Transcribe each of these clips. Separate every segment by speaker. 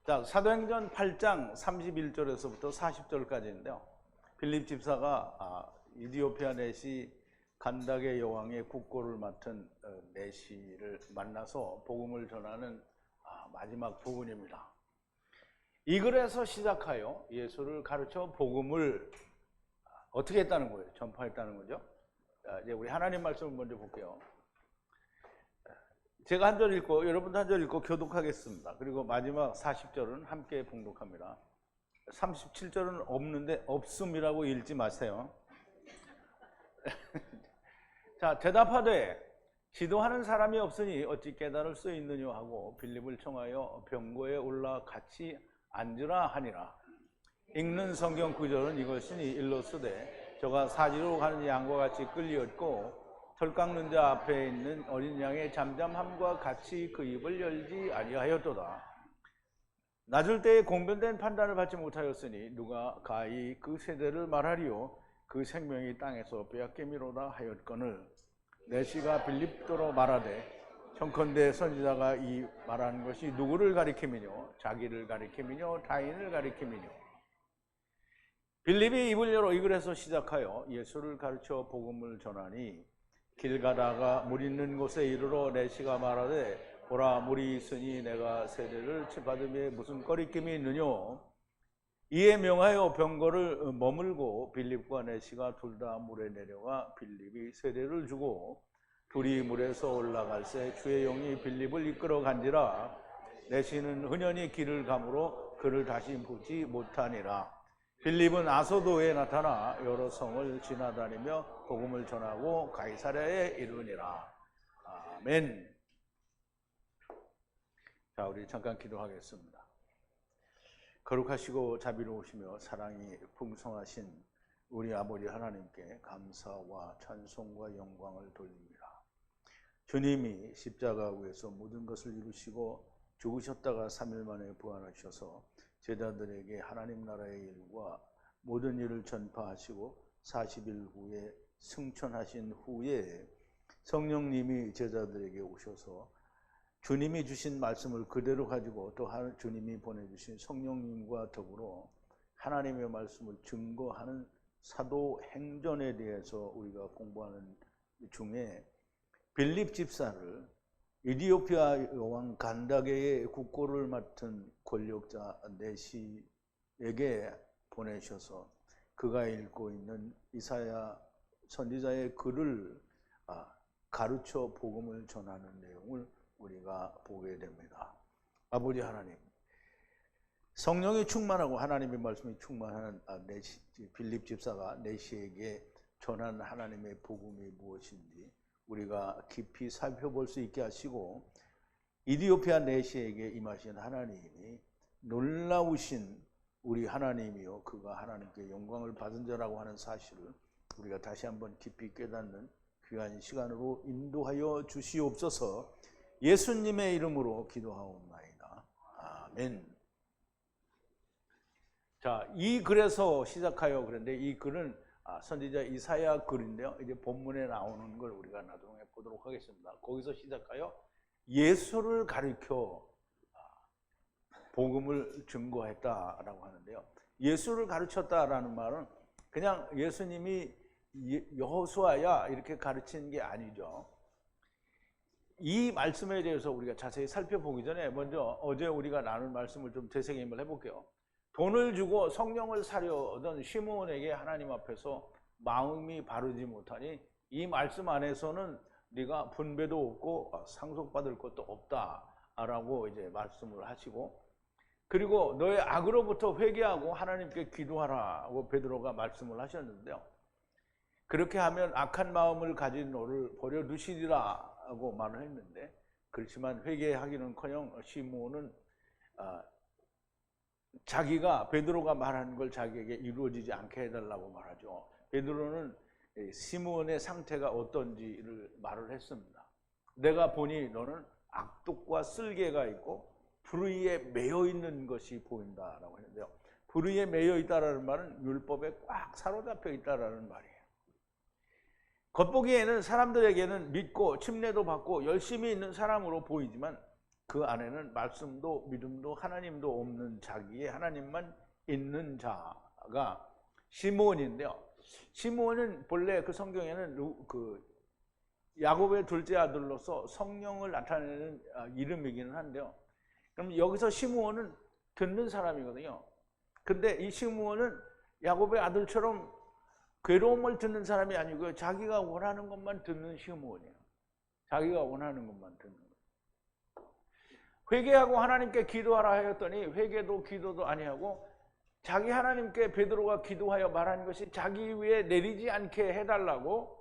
Speaker 1: 자, 사도행전 8장 31절에서부터 40절까지인데요. 빌립 집사가 이디오피아 내시 간닥의 여왕의 국고를 맡은 내시를 만나서 복음을 전하는 마지막 부분입니다. 이 글에서 시작하여 예수를 가르쳐 복음을 어떻게 했다는 거예요? 전파했다는 거죠. 자, 이제 우리 하나님 말씀을 먼저 볼게요. 제가 한 절 읽고 여러분도 한 절 읽고 교독하겠습니다. 그리고 마지막 40절은 함께 봉독합니다. 37절은 없는데 없음이라고 읽지 마세요. 자, 대답하되 지도하는 사람이 없으니 어찌 깨달을 수 있느냐 하고 빌립을 청하여 병고에 올라 같이 앉으라 하니라. 읽는 성경 구절은 이것이니 일러스되 저가 사지로 가는 양과 같이 끌렸고 털 깎는 자 앞에 있는 어린 양의 잠잠함과 같이 그 입을 열지 아니하였도다. 낮을 때에 공변된 판단을 받지 못하였으니 누가 가히 그 세대를 말하리요 그 생명이 땅에서 빼앗김이로다 하였거늘 내시가 빌립도로 말하되 청컨대 선지자가 이 말하는 것이 누구를 가리킴이뇨 자기를 가리킴이뇨 타인을 가리킴이뇨. 빌립이 입을 열어 이 글에서 시작하여 예수를 가르쳐 복음을 전하니 길 가다가 물 있는 곳에 이르러 내시가 말하되 보라 물이 있으니 내가 세례를 받음에 무슨 꺼리낌이 있느냐. 이에 명하여 병거를 머물고 빌립과 내시가 둘 다 물에 내려가 빌립이 세례를 주고 둘이 물에서 올라갈새 주의 영이 빌립을 이끌어 간지라. 내시는 흔연히 길을 가므로 그를 다시 보지 못하니라. 빌립은 아소도에 나타나 여러 성을 지나다니며 복음을 전하고 가이사랴에 이르니라. 아멘. 자, 우리 잠깐 기도하겠습니다. 거룩하시고 자비로우시며 사랑이 풍성하신 우리 아버지 하나님께 감사와 찬송과 영광을 돌립니다. 주님이 십자가 위에서 모든 것을 이루시고 죽으셨다가 3일 만에 부활하셔서 제자들에게 하나님 나라의 일과 모든 일을 전파하시고 40일 후에 승천하신 후에 성령님이 제자들에게 오셔서 주님이 주신 말씀을 그대로 가지고 또 주님이 보내주신 성령님과 더불어 하나님의 말씀을 증거하는 사도행전에 대해서 우리가 공부하는 중에 빌립 집사를 이디오피아 여왕 간다게의 국고를 맡은 권력자 내시에게 보내셔서 그가 읽고 있는 이사야 선지자의 글을 가르쳐 복음을 전하는 내용을 우리가 보게 됩니다. 아버지 하나님, 성령이 충만하고 하나님의 말씀이 충만한 빌립 집사가 내시에게 전한 하나님의 복음이 무엇인지 우리가 깊이 살펴볼 수 있게 하시고 이디오피아 내시에게 임하신 하나님이 놀라우신 우리 하나님이요 그가 하나님께 영광을 받은 자라고 하는 사실을 우리가 다시 한번 깊이 깨닫는 귀한 시간으로 인도하여 주시옵소서. 예수님의 이름으로 기도하옵나이다. 아멘. 자, 이 글에서 시작하여 그런데 이 글은 선지자 이사야 글인데요. 이제 본문에 나오는 걸 우리가 나중에 보도록 하겠습니다. 거기서 시작하여 예수를 가리켜 복음을 증거했다라고 하는데요. 예수를 가르쳤다라는 말은 그냥 예수님이 여호수아야 이렇게 가르친 게 아니죠. 이 말씀에 대해서 우리가 자세히 살펴보기 전에 먼저 어제 우리가 나눈 말씀을 좀 되새김을 해볼게요. 돈을 주고 성령을 사려던 시므온에게 하나님 앞에서 마음이 바르지 못하니 이 말씀 안에서는 네가 분배도 없고 상속받을 것도 없다라고 이제 말씀을 하시고, 그리고 너의 악으로부터 회개하고 하나님께 기도하라고 베드로가 말씀을 하셨는데요. 그렇게 하면 악한 마음을 가진 너를 버려두시리라고 말을 했는데, 그렇지만 회개하기는커녕 시므온은 자기가 베드로가 말하는 걸 자기에게 이루어지지 않게 해달라고 말하죠. 베드로는 시므온의 상태가 어떤지를 말을 했습니다. 내가 보니 너는 악독과 쓸개가 있고 불의에 매여 있는 것이 보인다라고 했는데요. 불의에 매여 있다라는 말은 율법에 꽉 사로잡혀 있다라는 말이에요. 겉보기에는 사람들에게는 믿고 침례도 받고 열심히 있는 사람으로 보이지만 그 안에는 말씀도 믿음도 하나님도 없는 자기의 하나님만 있는 자가 시므온인데요. 시므온은 본래 그 성경에는 그 야곱의 둘째 아들로서 성령을 나타내는 이름이기는 한데요. 그럼 여기서 시므온은 듣는 사람이거든요. 근데 이 시므온은 야곱의 아들처럼 괴로움을 듣는 사람이 아니고요. 자기가 원하는 것만 듣는 시므온이에요. 자기가 원하는 것만 듣는 거예요. 회개하고 하나님께 기도하라 하였더니 회개도 기도도 아니하고 자기 하나님께 베드로가 기도하여 말하는 것이 자기 위에 내리지 않게 해달라고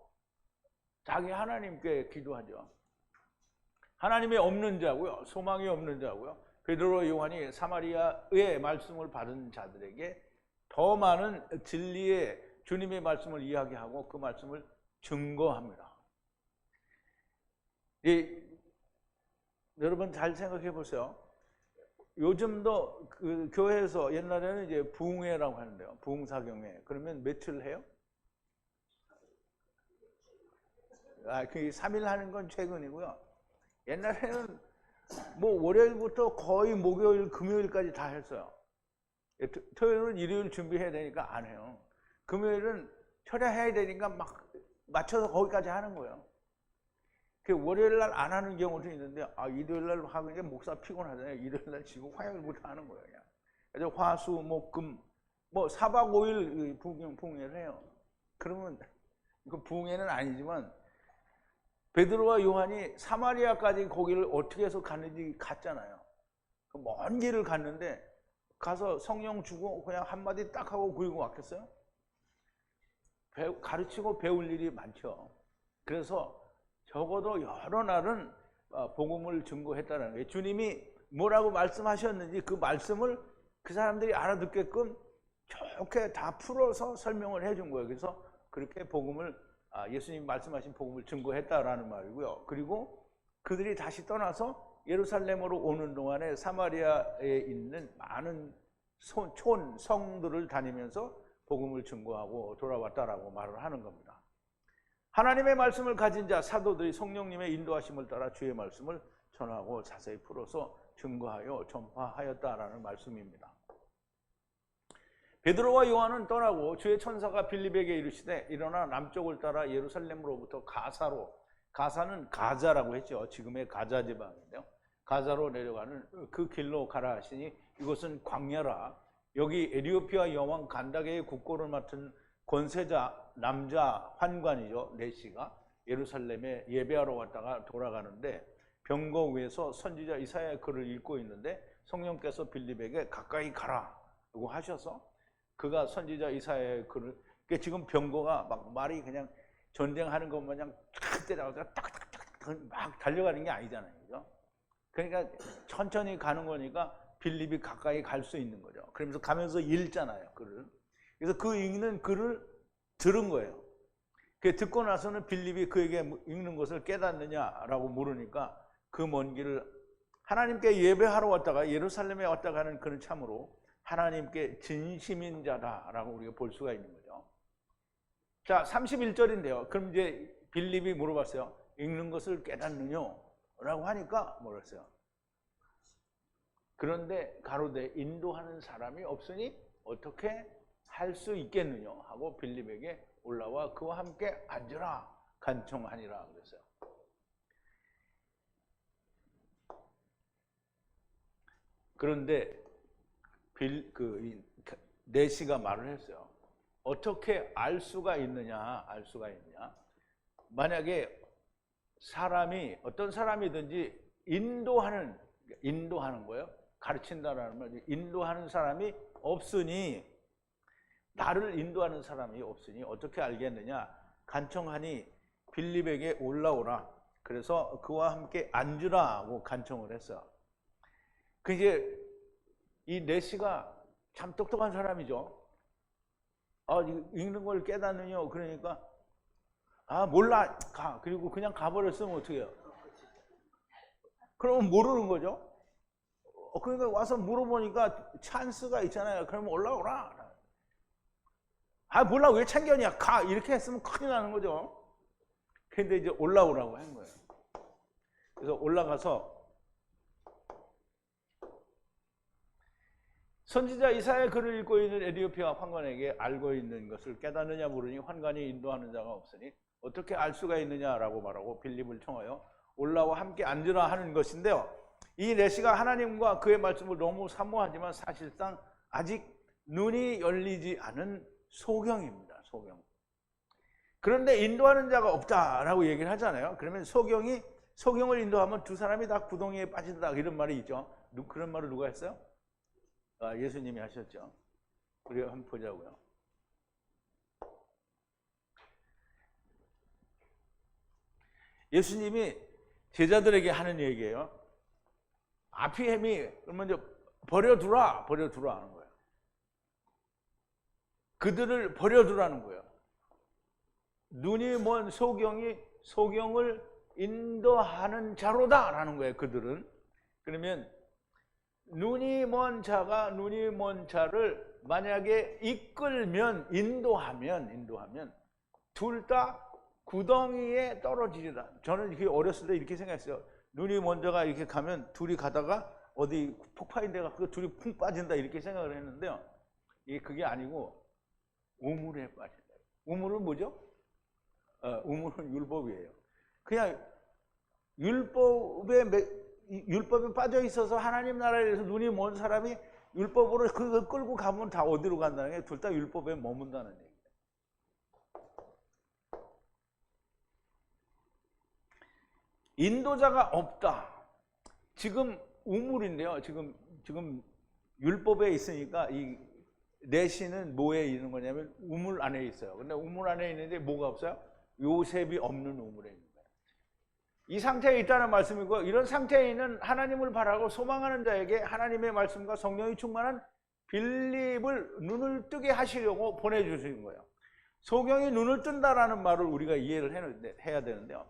Speaker 1: 자기 하나님께 기도하죠. 하나님이 없는 자고요. 소망이 없는 자고요. 베드로 요한이 사마리아의 말씀을 받은 자들에게 더 많은 진리의 주님의 말씀을 이야기하고 그 말씀을 증거합니다. 여러분 잘 생각해 보세요. 요즘도 그 교회에서 옛날에는 이제 부흥회라고 하는데요. 부흥사경회. 그러면 며칠 해요? 그 3일 하는 건 최근이고요. 옛날에는 뭐 월요일부터 거의 목요일, 금요일까지 다 했어요. 토요일은 일요일 준비해야 되니까 안 해요. 금요일은 철야해야 되니까 막 맞춰서 거기까지 하는 거예요. 그 월요일 날 안 하는 경우도 있는데 일요일 날 하는 게 목사 피곤하잖아요. 일요일 날 지고 화요일부터 하는 거예요. 그냥. 그래서 화, 수, 목, 금 뭐 4박 5일 부흥회를 해요. 그러면 그 부흥회는 아니지만 베드로와 요한이 사마리아까지 거기를 어떻게 해서 갔는지 갔잖아요. 그 먼 길을 갔는데 가서 성령 주고 그냥 한마디 딱 하고 그리고 왔겠어요? 가르치고 배울 일이 많죠. 그래서 적어도 여러 날은 복음을 증거했다는 거예요. 주님이 뭐라고 말씀하셨는지 그 말씀을 그 사람들이 알아듣게끔 좋게 다 풀어서 설명을 해준 거예요. 그래서 그렇게 복음을 예수님 말씀하신 복음을 증거했다라는 말이고요. 그리고 그들이 다시 떠나서 예루살렘으로 오는 동안에 사마리아에 있는 많은 촌, 성들을 다니면서 복음을 증거하고 돌아왔다라고 말을 하는 겁니다. 하나님의 말씀을 가진 자 사도들이 성령님의 인도하심을 따라 주의 말씀을 전하고 자세히 풀어서 증거하여 전파하였다라는 말씀입니다. 베드로와 요한은 떠나고 주의 천사가 빌립에게 이르시되 일어나 남쪽을 따라 예루살렘으로부터 가사로, 가사는 가자라고 했죠. 지금의 가자 지방인데요. 가자로 내려가는 그 길로 가라 하시니 이곳은 광야라. 여기 에티오피아 여왕 간다게의 국고를 맡은 권세자 남자 환관이죠. 네시가 예루살렘에 예배하러 왔다가 돌아가는데 병거 위에서 선지자 이사야의 글을 읽고 있는데 성령께서 빌립에게 가까이 가라고 하셔서 그가 선지자 이사야의 글을, 그러니까 지금 병거가 막 말이 그냥 전쟁하는 것 마냥 탁 때려가지고 딱딱딱 막 달려가는 게 아니잖아요. 그죠? 그러니까 천천히 가는 거니까 빌립이 가까이 갈 수 있는 거죠. 그러면서 가면서 읽잖아요, 글을. 그래서 그 읽는 글을 들은 거예요. 그 듣고 나서는 빌립이 그에게 읽는 것을 깨닫느냐라고 물으니까 그 먼 길을 하나님께 예배하러 왔다가 예루살렘에 왔다가 하는 그는 참으로 하나님께 진심인 자다라고 우리가 볼 수가 있는 거죠. 자, 31절인데요. 그럼 이제 빌립이 물어봤어요. 읽는 것을 깨닫느냐? 라고 하니까 뭐랬어요? 그런데 가로되 인도하는 사람이 없으니 어떻게 할 수 있겠느냐? 하고 빌립에게 올라와 그와 함께 앉으라 간청하니라 그랬어요. 그런데 네시가 말을 했어요. 어떻게 알 수가 있느냐? 알 수가 있느냐? 만약에 사람이 어떤 사람이든지 인도하는 거예요. 가르친다라는 말, 인도하는 사람이 없으니 나를 인도하는 사람이 없으니 어떻게 알겠느냐? 간청하니 빌립에게 올라오라. 그래서 그와 함께 앉으라 하고 간청을 했어요. 그 이제 이 네시가 참 똑똑한 사람이죠. 읽는 걸 깨닫느냐? 그러니까 몰라 가. 그리고 그냥 가버렸으면 어떻게 해요? 그러면 모르는 거죠. 그러니까 와서 물어보니까 찬스가 있잖아요. 그러면 올라오라. 몰라 왜 챙겼냐? 가. 이렇게 했으면 큰일 나는 거죠. 근데 이제 올라오라고 한 거예요. 그래서 올라가서 선지자 이사야의 글을 읽고 있는 에디오피아 환관에게 알고 있는 것을 깨닫느냐 물으니 환관이 인도하는 자가 없으니 어떻게 알 수가 있느냐라고 말하고 빌립을 청하여 올라와 함께 앉으라 하는 것인데요. 이 내시가 하나님과 그의 말씀을 너무 사모하지만 사실상 아직 눈이 열리지 않은 소경입니다. 소경. 그런데 인도하는 자가 없다라고 얘기를 하잖아요. 그러면 소경을 인도하면 두 사람이 다 구덩이에 빠진다 이런 말이 있죠. 그런 말을 누가 했어요? 예수님이 하셨죠. 우리가 한번 보자고요. 예수님이 제자들에게 하는 얘기예요. 아피햄이 그러면 이제 버려두라 하는 거예요. 그들을 버려두라는 거예요. 눈이 먼 소경이 소경을 인도하는 자로다라는 거예요. 그들은. 그러면 눈이 먼 자가 눈이 먼 자를 만약에 이끌면 인도하면 둘 다 구덩이에 떨어지리라. 저는 이렇게 어렸을 때 이렇게 생각했어요. 눈이 먼저가 이렇게 가면 둘이 가다가 어디 폭파인데 가서 둘이 쿵 빠진다 이렇게 생각을 했는데요. 이게 그게 아니고 우물에 빠진다. 우물은 뭐죠? 우물은 율법이에요. 그냥 율법에 빠져 있어서 하나님 나라에 대해서 눈이 먼 사람이 율법으로 그걸 끌고 가면 다 어디로 간다는 게 둘 다 율법에 머문다는 얘기예요. 인도자가 없다. 지금 우물인데요. 지금 율법에 있으니까 이 내시는 뭐에 있는 거냐면 우물 안에 있어요. 근데 우물 안에 있는데 뭐가 없어요? 요셉이 없는 우물에 있는 거예요. 이 상태에 있다는 말씀이고, 이런 상태에 있는 하나님을 바라고 소망하는 자에게 하나님의 말씀과 성령이 충만한 빌립을 눈을 뜨게 하시려고 보내주신 거예요. 소경이 눈을 뜬다라는 말을 우리가 이해를 해야 되는데요.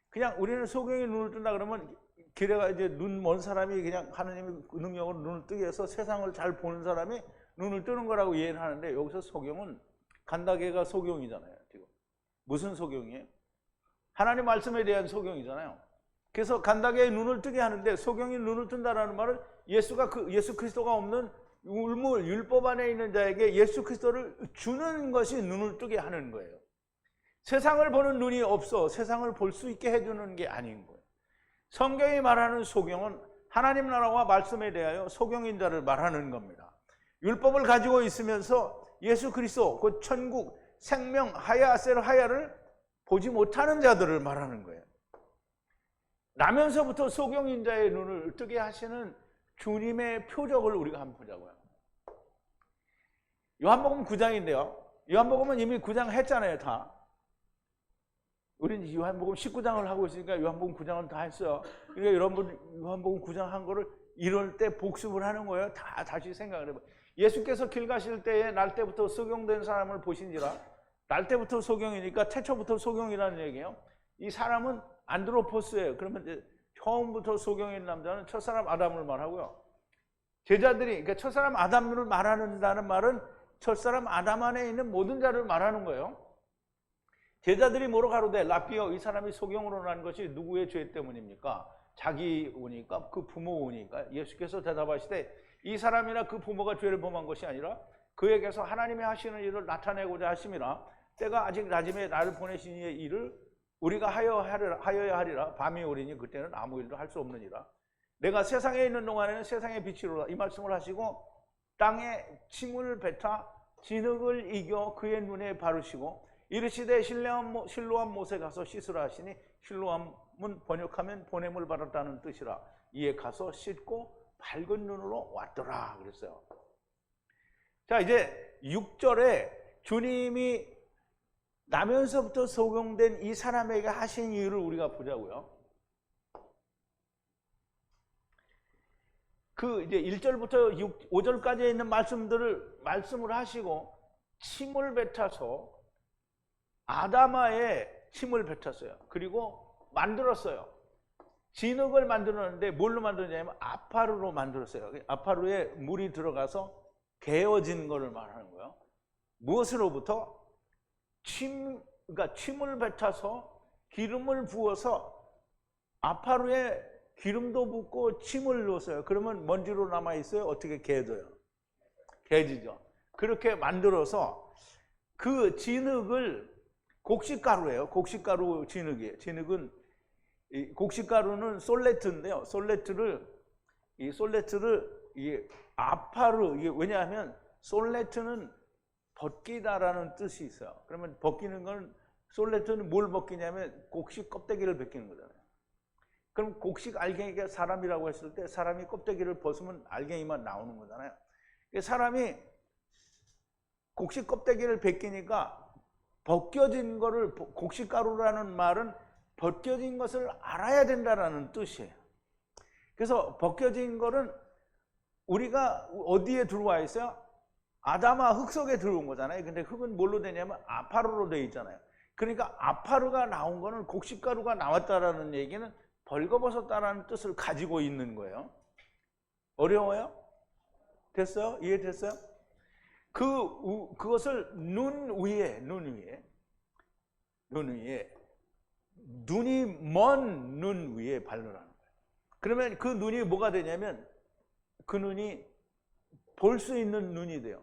Speaker 1: 그냥 우리는 소경이 눈을 뜬다 그러면 길에가 이제 눈 먼 사람이 그냥 하나님의 능력으로 눈을 뜨게 해서 세상을 잘 보는 사람이 눈을 뜨는 거라고 이해를 하는데, 여기서 소경은 간다게가 소경이잖아요. 지금 무슨 소경이에요? 하나님 말씀에 대한 소경이잖아요. 그래서 간다게의 눈을 뜨게 하는데, 소경이 눈을 뜬다라는 말은 예수 그리스도가 없는 우물 율법 안에 있는 자에게 예수 그리스도를 주는 것이 눈을 뜨게 하는 거예요. 세상을 보는 눈이 없어 세상을 볼 수 있게 해주는 게 아닌 거예요. 성경이 말하는 소경은 하나님 나라와 말씀에 대하여 소경인 자를 말하는 겁니다. 율법을 가지고 있으면서 예수 그리스도, 곧 천국, 생명, 하야를 보지 못하는 자들을 말하는 거예요. 나면서부터 소경인 자의 눈을 뜨게 하시는 주님의 표적을 우리가 한번 보자고요. 요한복음 9장인데요. 요한복음은 이미 9장 했잖아요, 다. 우리는 요한복음 19장을 하고 있으니까 요한복음 9장은 다 했어요. 그러니까 여러분 요한복음 9장 한 거를 이럴 때 복습을 하는 거예요. 다 다시 생각을 해봐요. 예수께서 길 가실 때에 날 때부터 소경된 사람을 보신지라. 날 때부터 소경이니까 태초부터 소경이라는 얘기예요. 이 사람은 안드로포스예요. 그러면 이제 처음부터 소경인 남자는 첫사람 아담을 말하고요. 제자들이, 그러니까 첫사람 아담을 말하는다는 말은 첫사람 아담 안에 있는 모든 자를 말하는 거예요. 제자들이 뭐로 가로되 라삐어, 이 사람이 소경으로 난 것이 누구의 죄 때문입니까? 자기 오니까, 그 부모 오니까. 예수께서 대답하시되 이 사람이나 그 부모가 죄를 범한 것이 아니라 그에게서 하나님이 하시는 일을 나타내고자 하심이라. 때가 아직 낮음에 나를 보내신 이의 일을 우리가 하여야 하리라. 밤이 오리니 그때는 아무 일도 할 수 없느니라. 내가 세상에 있는 동안에는 세상의 빛이로라. 이 말씀을 하시고 땅에 침을 뱉어 진흙을 이겨 그의 눈에 바르시고 이르시되 실로암 못에 가서 씻으라 하시니, 실로암은 번역하면 보냄을 받았다는 뜻이라. 이에 가서 씻고 밝은 눈으로 왔더라 그랬어요. 자, 이제 6절에 주님이 나면서부터 소경된 이 사람에게 하신 일을 우리가 보자고요. 그 이제 1절부터 5절까지에 있는 말씀을 하시고 침을 뱉어서 아담아에 침을 뱉었어요. 그리고 만들었어요. 진흙을 만들었는데 뭘로 만들었냐면 아파루로 만들었어요. 아파루에 물이 들어가서 개어진 것을 말하는 거예요. 무엇으로부터? 그러니까 침을 뱉어서 기름을 부어서 아파루에 기름도 붓고 침을 넣었어요. 그러면 먼지로 남아있어요? 어떻게 개어져요? 개지죠. 그렇게 만들어서 그 진흙을 곡식가루예요. 곡식가루 진흙이에요. 진흙은 이 곡식가루는 솔레트인데요. 이 아파르, 이게 왜냐하면 솔레트는 벗기다라는 뜻이 있어요. 그러면 벗기는 건 솔레트는 뭘 벗기냐면 곡식 껍데기를 벗기는 거잖아요. 그럼 곡식 알갱이가 사람이라고 했을 때 사람이 껍데기를 벗으면 알갱이만 나오는 거잖아요. 사람이 곡식 껍데기를 벗기니까 벗겨진 거를, 곡식가루라는 말은 벗겨진 것을 알아야 된다라는 뜻이에요. 그래서 벗겨진 거는 우리가 어디에 들어와 있어요? 아담아 흙 속에 들어온 거잖아요. 근데 흙은 뭘로 되냐면 아파르로 되어 있잖아요. 그러니까 아파르가 나온 거는 곡식가루가 나왔다라는 얘기는 벌거벗었다라는 뜻을 가지고 있는 거예요. 어려워요? 됐어요? 이해됐어요? 그것을 눈 위에 눈이 먼 눈 위에 발라라는 거예요. 그러면 그 눈이 뭐가 되냐면 그 눈이 볼 수 있는 눈이 돼요.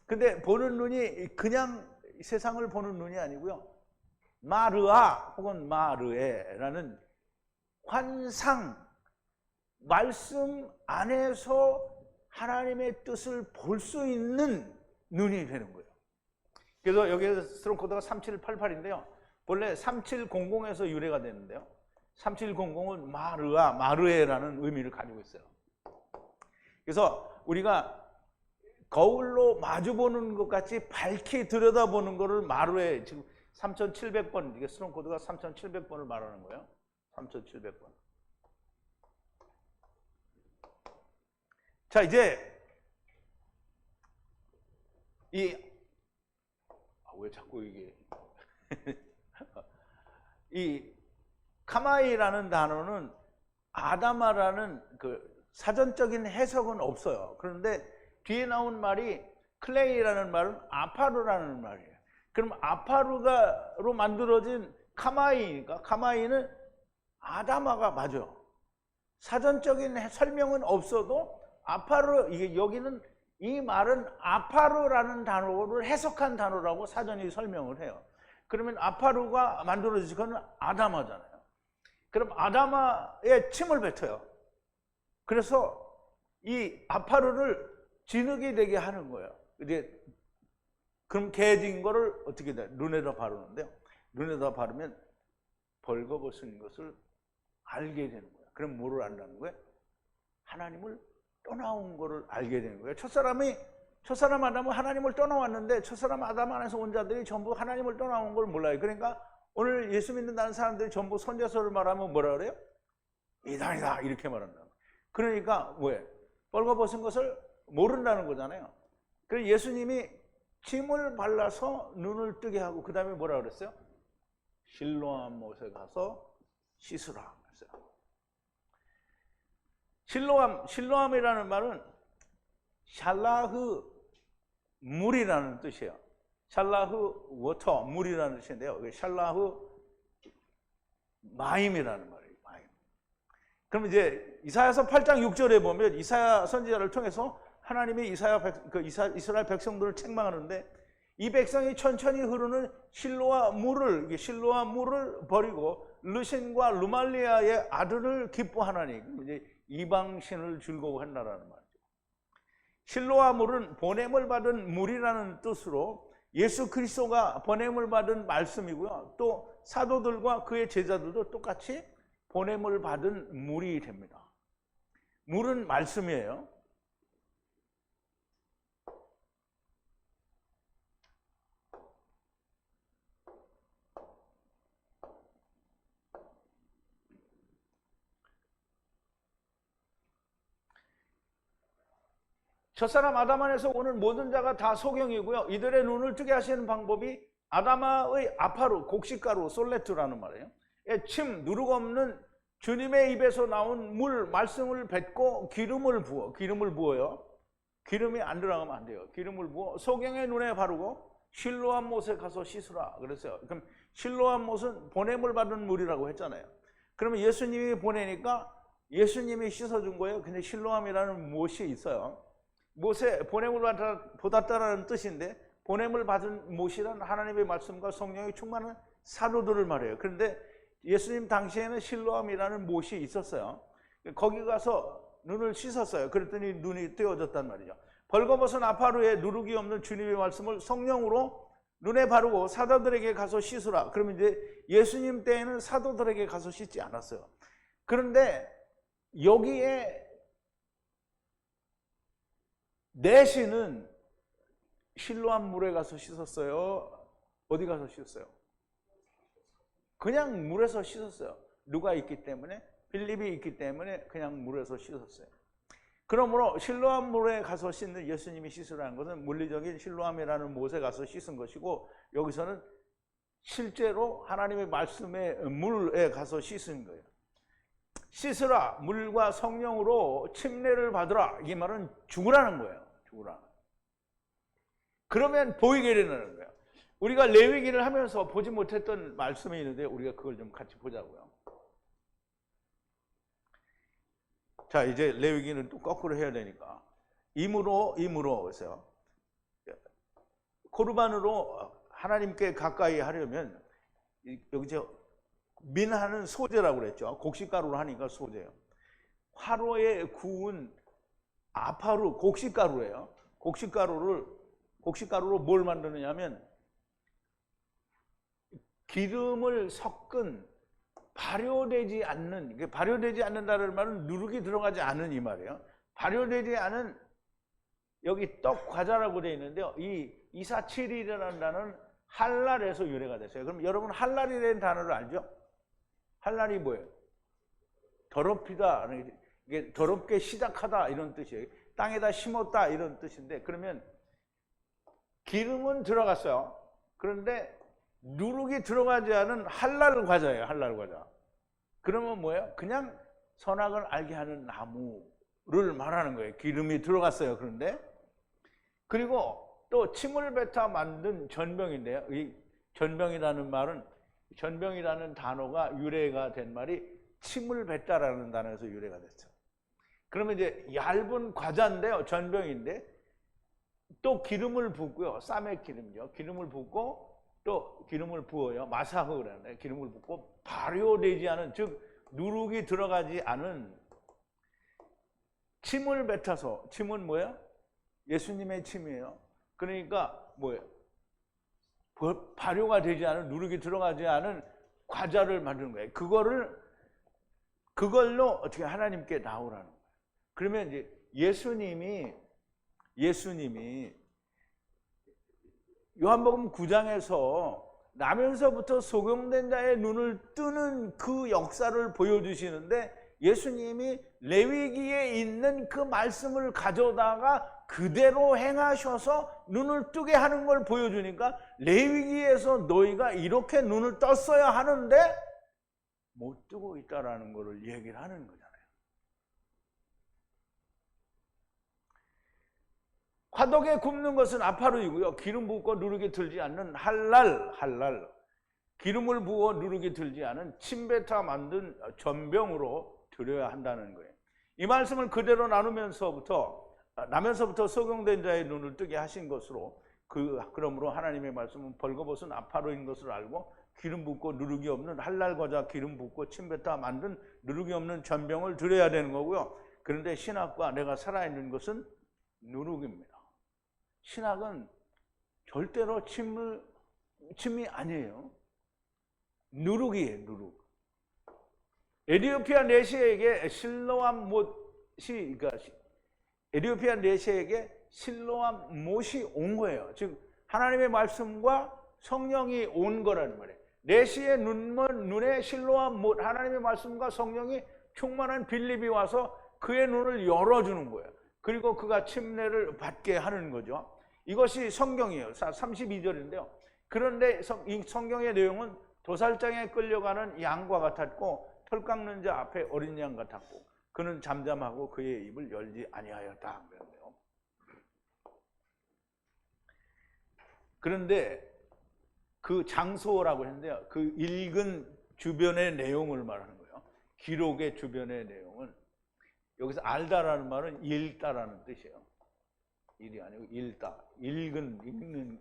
Speaker 1: 근데 보는 눈이 그냥 세상을 보는 눈이 아니고요. 마르아 혹은 마르에라는 환상, 말씀 안에서 하나님의 뜻을 볼 수 있는 눈이 되는 거예요. 그래서 여기에서 스트롱 코드가 3788인데요. 원래 3700에서 유래가 되는데요. 3700은 마르아, 마르에라는 의미를 가지고 있어요. 그래서 우리가 거울로 마주보는 것 같이 밝히 들여다보는 것을 마르에, 지금 3700번, 이게 스트롱 코드가 3700번을 말하는 거예요. 3700번. 자, 이제 왜 자꾸 이게 이 카마이라는 단어는 아다마라는 그 사전적인 해석은 없어요. 그런데 뒤에 나온 말이 클레이라는 말은 아파루라는 말이에요. 그럼 아파루가로 만들어진 카마이니까 카마이는 아다마가 맞아요. 사전적인 설명은 없어도 아파루, 이게 여기는 이 말은 아파루라는 단어를 해석한 단어라고 사전이 설명을 해요. 그러면 아파루가 만들어진 건 아다마잖아요. 그럼 아다마에 침을 뱉어요. 그래서 이 아파루를 진흙이 되게 하는 거예요. 이제 그럼 개진 거를 어떻게 돼? 눈에다 바르는데요. 눈에다 바르면 벌거벗은 것을 알게 되는 거예요. 그럼 뭐를 안다는 거예요? 하나님을 떠나온 거를 알게 되는 거예요. 첫사람 아담은 하나님을 떠나왔는데 첫사람 아담 안에서 온 자들이 전부 하나님을 떠나온 걸 몰라요. 그러니까 오늘 예수 믿는다는 사람들이 전부 선지서를 말하면 뭐라 그래요? 이단이다 이렇게 말한다. 그러니까 왜? 벌거벗은 것을 모른다는 거잖아요. 그래서 예수님이 침을 발라서 눈을 뜨게 하고 그 다음에 뭐라 그랬어요? 실로암 못에 가서 씻으라 그랬어요. 실로암이라는 말은 샬라흐 물이라는 뜻이에요. 샬라흐 워터 물이라는 뜻인데요. 샬라흐 마임이라는 말이에요. 마임. 그럼 이제 이사야서 8장 6절에 보면 이사야 선지자를 통해서 하나님이 이스라엘 백성들을 책망하는데 이 백성이 천천히 흐르는 실로아 물을 버리고 르신과 루말리아의 아들을 기뻐하나니 이제 이방신을 즐거워한다라는 말이죠. 실로아 물은 보냄을 받은 물이라는 뜻으로 예수 그리스도가 보냄을 받은 말씀이고요. 또 사도들과 그의 제자들도 똑같이 보냄을 받은 물이 됩니다. 물은 말씀이에요. 첫사람 아담 안에서 오는 모든 자가 다 소경이고요. 이들의 눈을 뜨게 하시는 방법이 아다마의 아파루, 곡식가루, 솔레트라는 말이에요. 침, 누룩 없는 주님의 입에서 나온 물, 말씀을 뱉고 기름을 부어요. 기름이 안 들어가면 안 돼요. 기름을 부어 소경의 눈에 바르고 실로암 못에 가서 씻으라 그랬어요. 그럼 실로암 못은 보냄을 받은 물이라고 했잖아요. 그러면 예수님이 보내니까 예수님이 씻어준 거예요. 근데 실로암이라는 못이 있어요. 모세 보냄을 받았다라는 뜻인데, 보냄을 받은 모시란 하나님의 말씀과 성령이 충만한 사도들을 말해요. 그런데 예수님 당시에는 실로암이라는 못이 있었어요. 거기 가서 눈을 씻었어요. 그랬더니 눈이 뜨어졌단 말이죠. 벌거벗은 아파루에 누룩이 없는 주님의 말씀을 성령으로 눈에 바르고 사도들에게 가서 씻으라. 그러면 이제 예수님 때에는 사도들에게 가서 씻지 않았어요. 그런데 여기에 내시는 실로암 물에 가서 씻었어요? 어디 가서 씻었어요? 그냥 물에서 씻었어요. 누가 있기 때문에, 빌립이 있기 때문에 그냥 물에서 씻었어요. 그러므로 실로암 물에 가서 씻는 예수님이 씻으라는 것은 물리적인 실로암이라는 못에 가서 씻은 것이고, 여기서는 실제로 하나님의 말씀의 물에 가서 씻은 거예요. 씻으라, 물과 성령으로 침례를 받으라. 이 말은 죽으라는 거예요. 죽으라. 그러면 보이게 되는 거예요. 우리가 레위기를 하면서 보지 못했던 말씀이 있는데 우리가 그걸 좀 같이 보자고요. 자, 이제 레위기는 또 거꾸로 해야 되니까 임으로 그래서 코르반으로 하나님께 가까이 하려면 여기 민하는 소재라고 그랬죠. 곡식가루로 하니까 소재예요. 화로에 구운 아파루 곡식가루예요. 곡식가루로 뭘 만드느냐면 기름을 섞은 발효되지 않는다는 말은 누룩이 들어가지 않은 이 말이에요. 발효되지 않은, 여기 떡 과자라고 되어 있는데요. 이 이사칠이라는 단어는 할랄에서 유래가 됐어요. 그럼 여러분 할랄이라는 단어를 알죠? 할랄이 뭐예요? 더럽히다, 이게 더럽게 시작하다 이런 뜻이에요. 땅에다 심었다 이런 뜻인데, 그러면 기름은 들어갔어요. 그런데 누룩이 들어가지 않은 할랄 과자예요. 할랄 과자. 그러면 뭐예요? 그냥 선악을 알게 하는 나무를 말하는 거예요. 기름이 들어갔어요. 그런데 그리고 또 침을 뱉어 만든 전병인데요. 이 전병이라는 말은, 전병이라는 단어가 유래가 된 말이 침을 뱉다라는 단어에서 유래가 됐죠. 그러면 이제 얇은 과자인데요. 전병인데 또 기름을 붓고요. 쌈의 기름이죠. 기름을 붓고 또 기름을 부어요. 마사흐 그러는데 기름을 붓고 발효되지 않은, 즉 누룩이 들어가지 않은 침을 뱉어서, 침은 뭐예요? 예수님의 침이에요. 그러니까 뭐예요? 발효가 되지 않은, 누룩이 들어가지 않은 과자를 만드는 거예요. 그걸로 어떻게 하나님께 나오라는 거예요. 그러면 이제 예수님이 요한복음 9장에서 나면서부터 소경된 자의 눈을 뜨는 그 역사를 보여주시는데, 예수님이 레위기에 있는 그 말씀을 가져다가 그대로 행하셔서 눈을 뜨게 하는 걸 보여주니까, 레위기에서 너희가 이렇게 눈을 떴어야 하는데 못 뜨고 있다라는 것을 얘기를 하는 거잖아요. 화덕에 굽는 것은 아파루이고요. 기름 붓고 누룩이 들지 않는 할랄. 기름을 부어 누룩이 들지 않은 침뱉어 만든 전병으로 드려야 한다는 거예요. 이 말씀을 그대로 나면서부터 소경된 자의 눈을 뜨게 하신 것으로, 그러므로 하나님의 말씀은 벌거벗은 아파루인 것을 알고 기름 붓고 누룩이 없는 할랄 과자, 기름 붓고 침뱉어 만든 누룩이 없는 전병을 드려야 되는 거고요. 그런데 신학과 내가 살아있는 것은 누룩입니다. 신학은 절대로 침이 아니에요. 누룩이에요. 누룩. 에디오피아 내시에게 실로암 못이, 그러니까 에디오피아 내시에게 실로암 못이 온 거예요. 즉 하나님의 말씀과 성령이 온 거라는 말이에요. 내시의 눈에 실로암 못, 하나님의 말씀과 성령이 충만한 빌립이 와서 그의 눈을 열어주는 거예요. 그리고 그가 침례를 받게 하는 거죠. 이것이 성경이에요. 32절인데요. 그런데 이 성경의 내용은 도살장에 끌려가는 양과 같았고 털 깎는 자 앞에 어린 양 같았고 그는 잠잠하고 그의 입을 열지 아니하였다. 그런데 그 장소라고 했는데요. 그 읽은 주변의 내용을 말하는 거예요. 기록의 주변의 내용은, 여기서 알다라는 말은 읽다라는 뜻이에요. 일이 아니고 읽다, 읽는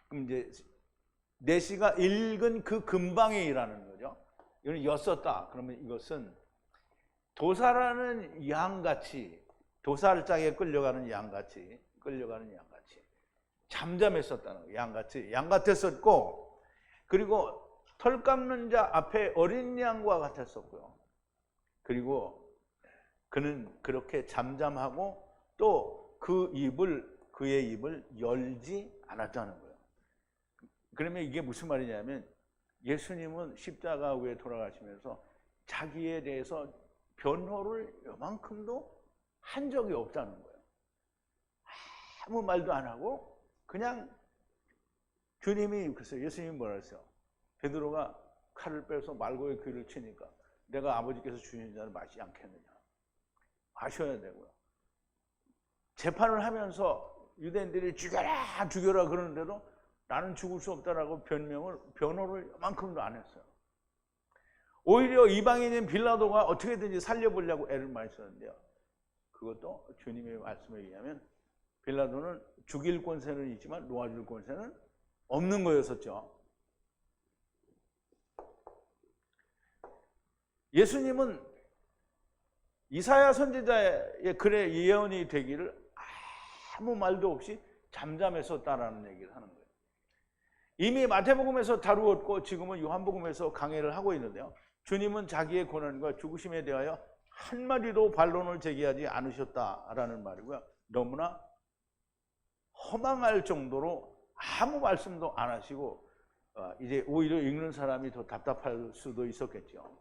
Speaker 1: 그럼 이제 내시가 읽은 그 근방에 일하는 거죠. 이건 였었다. 그러면 이것은 도사라는 양같이, 도살장에 끌려가는 양같이 잠잠했었다는 거예요. 양 같았었고, 그리고 털 깎는 자 앞에 어린 양과 같았었고요. 그리고 그는 그렇게 잠잠하고 또 그의 입을 열지 않았다는 거예요. 그러면 이게 무슨 말이냐면, 예수님은 십자가 위에 돌아가시면서 자기에 대해서 변호를 요만큼도 한 적이 없다는 거예요. 아무 말도 안 하고 그냥 주님이, 그래서 예수님이 뭐라 했어요? 베드로가 칼을 빼서 말고의 귀를 치니까 내가 아버지께서 주신 자를 마시지 않겠느냐. 마셔야 되고요. 재판을 하면서 유대인들이 죽여라 그러는데도 나는 죽을 수 없다라고 변호를 요만큼도 안 했어요. 오히려 이방인인 빌라도가 어떻게든지 살려보려고 애를 많이 썼는데요. 그것도 주님의 말씀에 의하면 빌라도는 죽일 권세는 있지만 놓아줄 권세는 없는 거였었죠. 예수님은 이사야 선지자의 글의 예언이 되기를 아무 말도 없이 잠잠했었다라는 얘기를 하는 거예요. 이미 마태복음에서 다루었고 지금은 요한복음에서 강해를 하고 있는데요. 주님은 자기의 고난과 죽으심에 대하여 한마디도 반론을 제기하지 않으셨다라는 말이고요. 너무나 허망할 정도로 아무 말씀도 안 하시고 이제 오히려 읽는 사람이 더 답답할 수도 있었겠죠.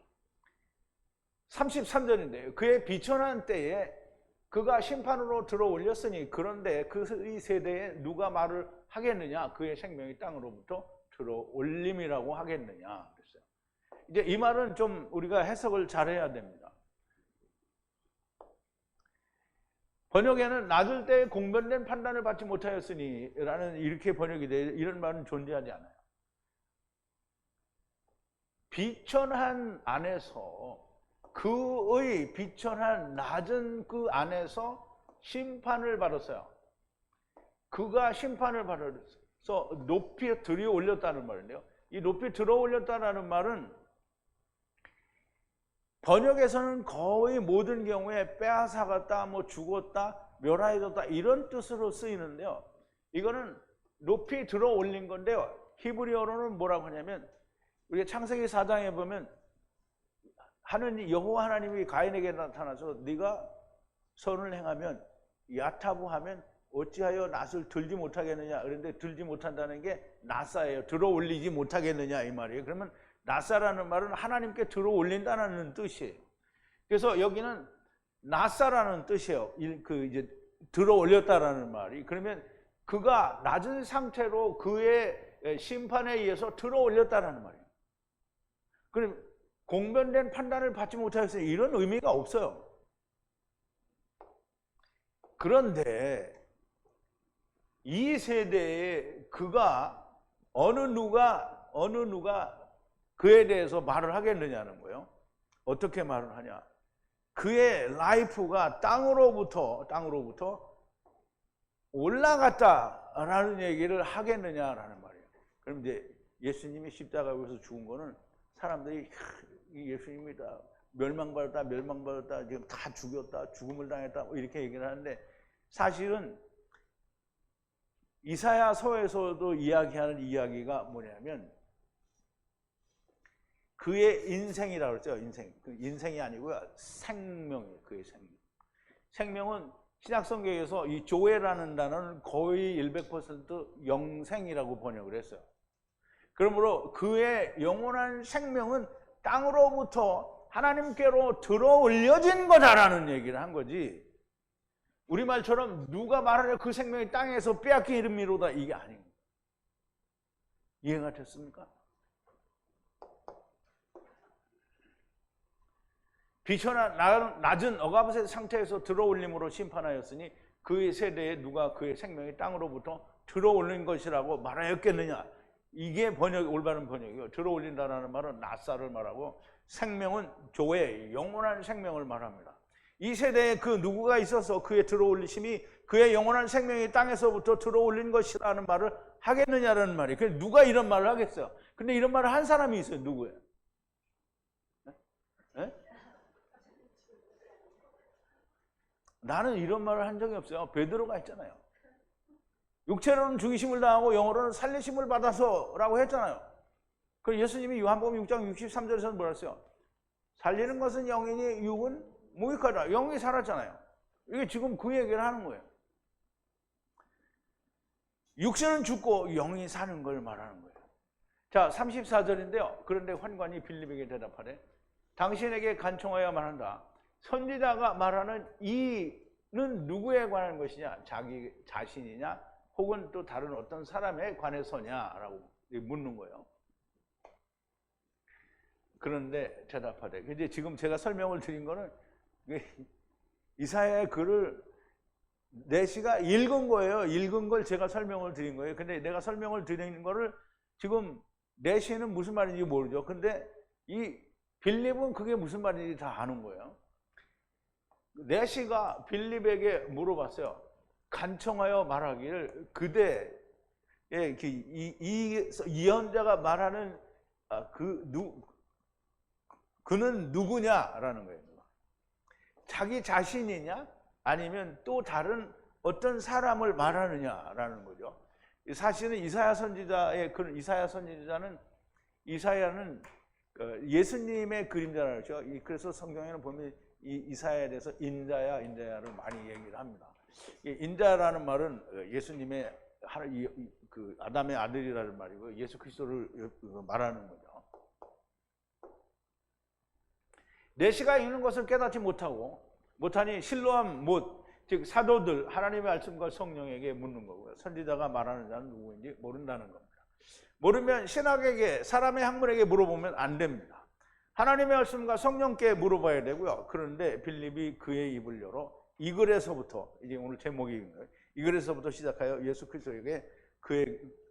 Speaker 1: 33절인데요. 그의 비천한 때에 그가 심판으로 들어올렸으니 그런데 그 세대에 누가 말을 하겠느냐? 그의 생명이 땅으로부터 들어올림이라고 하겠느냐? 그랬어요. 이제 이 말은 좀 우리가 해석을 잘해야 됩니다. 번역에는 낮을 때 공변된 판단을 받지 못하였으니 라는 이렇게 번역이 돼, 이런 말은 존재하지 않아요. 비천한 안에서, 그의 비천한 낮은 그 안에서 심판을 받았어요. 그가 심판을 받아서 높이 들어 올렸다는 말인데요. 이 높이 들어 올렸다는 말은 번역에서는 거의 모든 경우에 빼앗아갔다, 죽었다, 멸하여졌다 이런 뜻으로 쓰이는데요. 이거는 높이 들어 올린 건데요. 히브리어로는 뭐라고 하냐면, 우리가 창세기 4장에 보면 여호와 하나님이 가인에게 나타나서 네가 선을 행하면 야타부하면 어찌하여 낫을 들지 못하겠느냐. 그런데 들지 못한다는 게 나사예요. 들어 올리지 못하겠느냐 이 말이에요. 그러면 나사라는 말은 하나님께 들어 올린다는 뜻이에요. 그래서 여기는 나사라는 뜻이에요. 이제 들어 올렸다라는 말이. 그러면 그가 낮은 상태로 그의 심판에 의해서 들어 올렸다라는 말이에요. 그럼 공변된 판단을 받지 못하였으니 이런 의미가 없어요. 그런데 이 세대에 그가 어느 누가 그에 대해서 말을 하겠느냐는 거예요. 어떻게 말을 하냐? 그의 라이프가 땅으로부터 올라갔다라는 얘기를 하겠느냐라는 말이에요. 그럼 이제 예수님이 십자가에서 죽은 거는 사람들이 예수님이 다 멸망받았다, 지금 다 죽였다, 죽음을 당했다 이렇게 얘기를 하는데, 사실은 이사야서에서도 이야기하는 이야기가 뭐냐면 그의 인생이라고 그랬죠. 인생이 아니고요, 생명이에요. 그의 생명. 생명은 신약성경에서 이 조회라는 단어는 거의 100% 영생이라고 번역을 했어요. 그러므로 그의 영원한 생명은 땅으로부터 하나님께로 들어 올려진 거다라는 얘기를 한 거지, 우리말처럼 누가 말하려 그 생명이 땅에서 빼앗긴 이름이로다 이게 아니에요. 이해가 됐습니까? 비천한 낮은 억압의 상태에서 들어 올림으로 심판하였으니 그의 세대에 누가 그의 생명이 땅으로부터 들어 올린 것이라고 말하였겠느냐. 이게 올바른 번역이에요. 들어 올린다는 말은 나사를 말하고, 생명은 조회, 영원한 생명을 말합니다. 이 세대에 그 누구가 있어서 그의 들어 올리심이 그의 영원한 생명이 땅에서부터 들어올린 것이라는 말을 하겠느냐라는 말이에요. 그래서 누가 이런 말을 하겠어요? 근데 이런 말을 한 사람이 있어요. 누구예요? 네? 나는 이런 말을 한 적이 없어요. 베드로가 했잖아요. 육체로는 죽이심을 당하고 영으로는 살리심을 받아서라고 했잖아요. 그 예수님이 요한복음 6장 63절에서 뭐라 했어요? 살리는 것은 영이니 육은 무익하다. 영이 살았잖아요. 이게 지금 그 얘기를 하는 거예요. 육신은 죽고 영이 사는 걸 말하는 거예요. 자, 34절인데요. 그런데 환관이 빌립에게 대답하되 당신에게 간청하여 말한다. 선지자가 말하는 이는 누구에 관한 것이냐? 자기 자신이냐? 혹은 또 다른 어떤 사람에 관해서냐라고 묻는 거예요. 그런데 대답하되, 이제 지금 제가 설명을 드린 거는 이사야의 글을 내시가 읽은 거예요. 읽은 걸 제가 설명을 드린 거예요. 근데 내가 설명을 드리는 거를 지금 내시는 무슨 말인지 모르죠. 근데 이 빌립은 그게 무슨 말인지 다 아는 거예요. 내시가 빌립에게 물어봤어요. 간청하여 말하기를 그대의 이 예언자가 말하는 그는 누구냐라는 거예요. 자기 자신이냐 아니면 또 다른 어떤 사람을 말하느냐라는 거죠. 사실은 이사야 선지자의 그런 이사야 선지자는 이사야는 예수님의 그림자라는 거죠. 그래서 성경에는 보면 이사야에 대해서 인자야를 많이 얘기를 합니다. 인자라는 말은 예수님의 그 아담의 아들이라는 말이고 예수 그리스도를 말하는 거죠. 내시가 읽는 것을 깨닫지 못하니 실로암 즉 사도들 하나님의 말씀과 성령에게 묻는 거고요. 선지자가 말하는 자는 누구인지 모른다는 겁니다. 모르면 신학에게 사람의 학문에게 물어보면 안 됩니다. 하나님의 말씀과 성령께 물어봐야 되고요. 그런데 빌립이 그의 입을 열어 이 글에서부터 이제 오늘 제목이 이 글에서부터 시작하여 예수 그리스도에게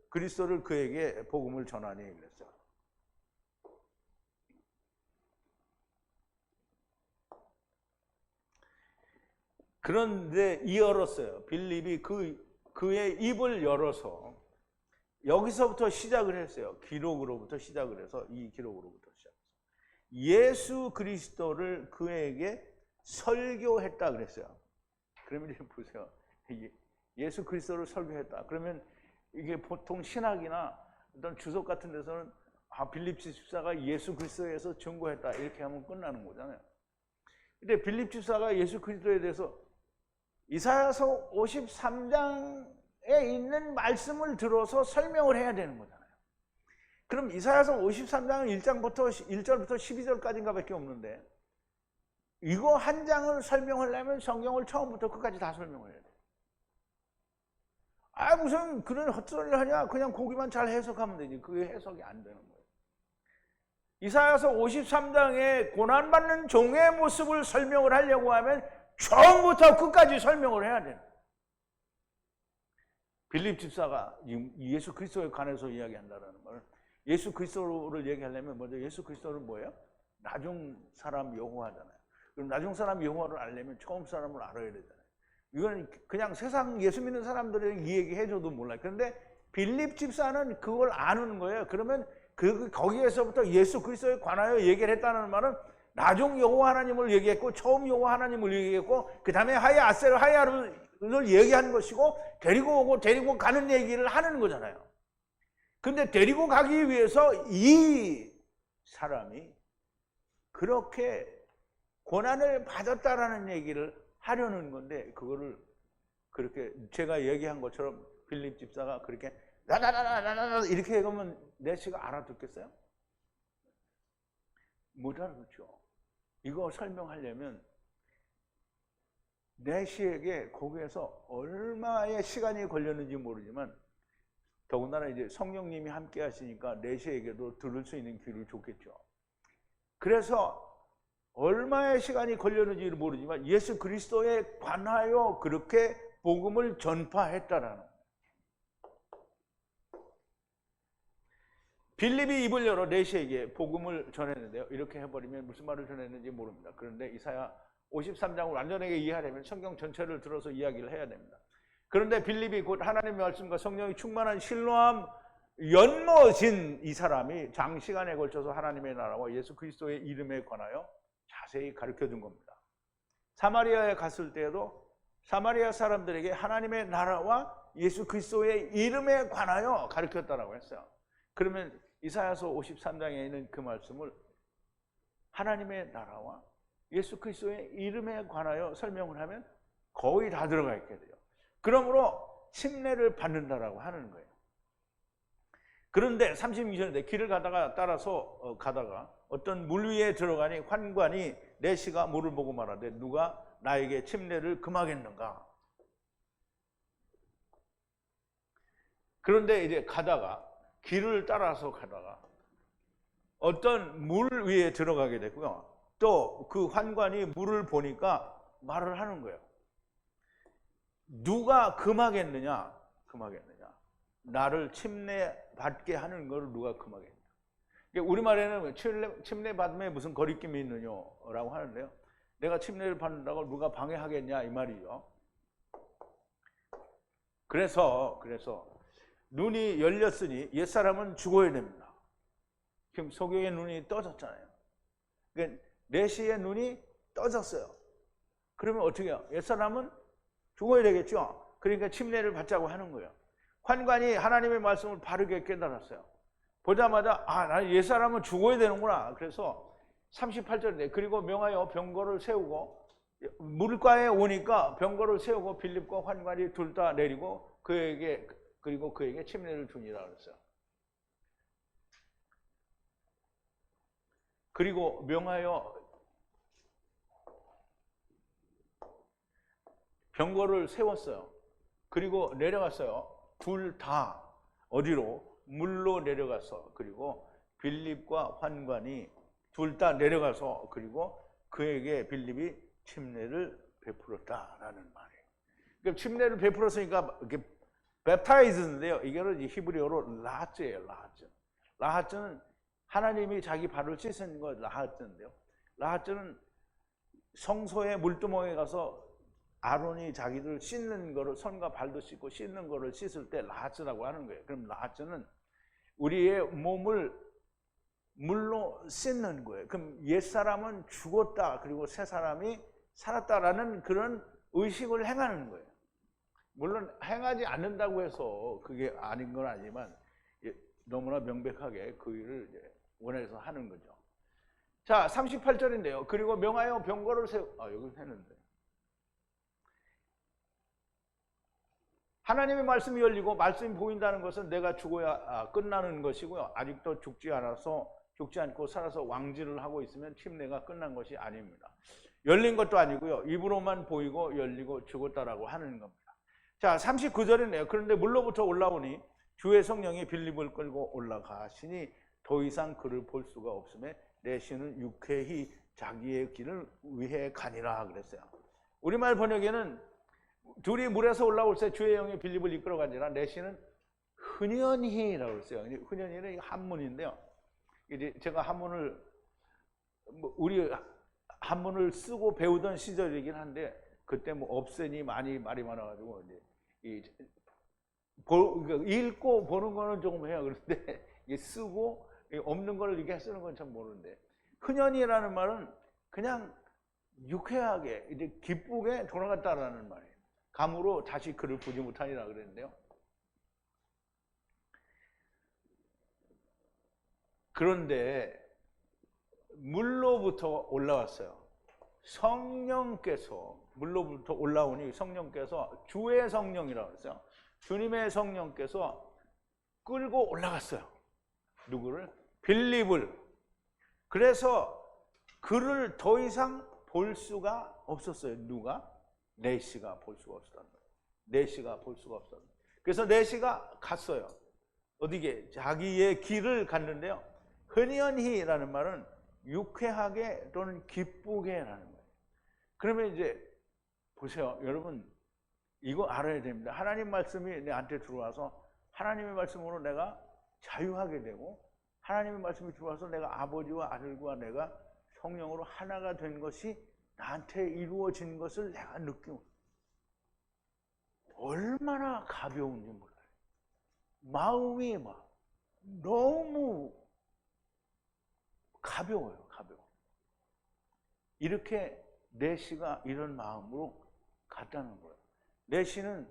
Speaker 1: 그리스도를 그에게 복음을 전하니 그랬어요. 그런데 열었어요. 빌립이 그의 입을 열어서 여기서부터 시작을 했어요. 기록으로부터 시작을 해서 이 기록으로부터 시작했어요. 예수 그리스도를 그에게 설교했다 그랬어요. 그러면 이제 보세요. 예수 그리스도를 설교했다. 그러면 이게 보통 신학이나 어떤 주석 같은 데서는 빌립 집사가 예수 그리스도에서 증거했다 이렇게 하면 끝나는 거잖아요. 근데 빌립 집사가 예수 그리스도에 대해서 이사야서 53장에 있는 말씀을 들어서 설명을 해야 되는 거잖아요. 그럼 이사야서 53장은 1절부터 12절까지인가 밖에 없는데 이거 한 장을 설명하려면 성경을 처음부터 끝까지 다 설명을 해야 돼요. 무슨 그런 헛소리를 하냐? 그냥 거기만 잘 해석하면 되지. 그게 해석이 안 되는 거예요. 이사야서 53장에 고난받는 종의 모습을 설명을 하려고 하면 처음부터 끝까지 설명을 해야 돼요. 빌립 집사가 예수 그리스도에 관해서 이야기한다는 말은 예수 그리스도를 얘기하려면 먼저 예수 그리스도는 뭐예요? 나중 사람 여호와잖아요. 그럼 나중 사람 여호와를 알려면 처음 사람을 알아야 되잖아요. 이건 그냥 세상 예수 믿는 사람들이 이 얘기 해줘도 몰라요. 그런데 빌립 집사는 그걸 아는 거예요. 그러면 거기에서부터 예수 그리스도에 관하여 얘기를 했다는 말은 나중 여호와 하나님을 얘기했고 처음 여호와 하나님을 얘기했고 그 다음에 하야를 얘기하는 것이고 데리고 오고 데리고 가는 얘기를 하는 거잖아요. 근데 데리고 가기 위해서 이 사람이 그렇게 고난을 받았다라는 얘기를 하려는 건데 그거를 그렇게 제가 얘기한 것처럼 빌립 집사가 그렇게 나나나나나나 이렇게 얘기하면 내시가 알아듣겠어요? 못 알아듣죠. 이거 설명하려면 내시에게 거기에서 얼마의 시간이 걸렸는지 모르지만 더군다나 이제 성령님이 함께 하시니까 내시에게도 들을 수 있는 귀를 줬겠죠. 그래서 얼마의 시간이 걸렸는지 모르지만 예수 그리스도에 관하여 그렇게 복음을 전파했다라는 거예요. 빌립이 입을 열어 내시에게 복음을 전했는데요. 이렇게 해버리면 무슨 말을 전했는지 모릅니다. 그런데 이사야 53장을 완전하게 이해하려면 성경 전체를 들어서 이야기를 해야 됩니다. 그런데 빌립이 곧 하나님의 말씀과 성령이 충만한 실로암 연못인 이 사람이 장시간에 걸쳐서 하나님의 나라와 예수 그리스도의 이름에 관하여 자세히 가르쳐 준 겁니다. 사마리아에 갔을 때에도 사마리아 사람들에게 하나님의 나라와 예수 그리스도의 이름에 관하여 가르쳤다라고 했어요. 그러면 이사야서 53장에 있는 그 말씀을 하나님의 나라와 예수 그리스도의 이름에 관하여 설명을 하면 거의 다 들어가 있게 돼요. 그러므로 침례를 받는다라고 하는 거예요. 그런데 32절인데 길을 따라서 가다가 어떤 물 위에 들어가니 환관이 내시가 물을 보고 말하되 누가 나에게 침례를 금하겠는가. 그런데 이제 길을 따라서 가다가 어떤 물 위에 들어가게 됐고요. 또 그 환관이 물을 보니까 말을 하는 거예요. 누가 금하겠느냐? 나를 침례 받게 하는 걸 누가 금하겠냐? 우리말에는 침례 받음에 무슨 거리낌이 있느냐라고 하는데요. 내가 침례를 받는다고 누가 방해하겠냐 이 말이죠. 그래서 눈이 열렸으니 옛사람은 죽어야 됩니다. 지금 소경의 눈이 떠졌잖아요. 그러니까 내시의 눈이 떠졌어요. 그러면 어떻게 해요? 옛사람은 죽어야 되겠죠. 그러니까 침례를 받자고 하는 거예요. 환관이 하나님의 말씀을 바르게 깨달았어요. 보자마자 나는 옛사람은 죽어야 되는구나. 그래서 38절인데 그리고 명하여 병거를 세우고 물가에 오니까 병거를 세우고 빌립과 환관이 둘 다 내리고 그에게 침례를 주니라 그랬어요. 그리고 명하여 병거를 세웠어요. 그리고 내려갔어요. 둘 다 어디로? 물로 내려가서 그리고 빌립과 환관이 둘 다 내려가서 그리고 그에게 빌립이 침례를 베풀었다라는 말이에요. 그러니까 침례를 베풀었으니까 이게 baptize인데요. 이거는 히브리어로 라하츠예요. 라하츠는 하나님이 자기 발을 씻은 거 라하츠인데요. 라하츠는 성소의 물두멍에 가서 아론이 자기들 씻는 거를 손과 발도 씻고 씻는 거를 씻을 때 라하츠라고 하는 거예요. 그럼 라하츠는 우리의 몸을 물로 씻는 거예요. 그럼 옛사람은 죽었다 그리고 새사람이 살았다라는 그런 의식을 행하는 거예요. 물론 행하지 않는다고 해서 그게 아닌 건 아니지만 너무나 명백하게 그 일을 원해서 하는 거죠. 자, 38절인데요. 그리고 명하여 병거를 여기 했는데 하나님의 말씀이 열리고 말씀이 보인다는 것은 내가 죽어야 끝나는 것이고요. 아직도 죽지 않고 살아서 왕지를 하고 있으면 침례가 끝난 것이 아닙니다. 열린 것도 아니고요. 입으로만 보이고 열리고 죽었다라고 하는 겁니다. 자, 39절이네요. 그런데 물로부터 올라오니 주의 성령이 빌립을 끌고 올라가시니 더 이상 그를 볼 수가 없음에 내시는 유쾌히 자기의 길을 위해 가니라 그랬어요. 우리말 번역에는 둘이 물에서 올라올 때 주의 영이 빌립을 이끌어가니라 내시는 흔연히라고 했어요. 흔연히는 한문인데요. 이제 제가 우리 한문을 쓰고 배우던 시절이긴 한데 그때 없애니 많이 말이 많아가지고 읽고 보는 거는 조금 해요. 그런데 쓰고 없는 걸 이렇게 쓰는 건 참 모르는데 흔연히라는 말은 그냥 유쾌하게 이제 기쁘게 돌아갔다라는 말이에요. 감으로 다시 그를 보지 못하니라 그랬는데요. 그런데 물로부터 올라왔어요. 성령께서 물로부터 올라오니 성령께서 주의 성령이라고 했어요. 주님의 성령께서 끌고 올라갔어요. 누구를? 빌립을. 그래서 그를 더 이상 볼 수가 없었어요. 누가? 내시가 볼 수가 없었다. 내시가 볼 수가 없었다. 그래서 내시가 갔어요. 어디게? 자기의 길을 갔는데요. 흔연히라는 말은 유쾌하게 또는 기쁘게라는 거예요. 그러면 이제 보세요. 여러분 이거 알아야 됩니다. 하나님 말씀이 내한테 들어와서 하나님의 말씀으로 내가 자유하게 되고 하나님의 말씀이 들어와서 내가 아버지와 아들과 내가 성령으로 하나가 된 것이 나한테 이루어진 것을 내가 느끼고 얼마나 가벼운지 몰라요. 마음이 막 너무 가벼워요. 가벼워. 이렇게 내시가 이런 마음으로 갔다는 거예요. 내시는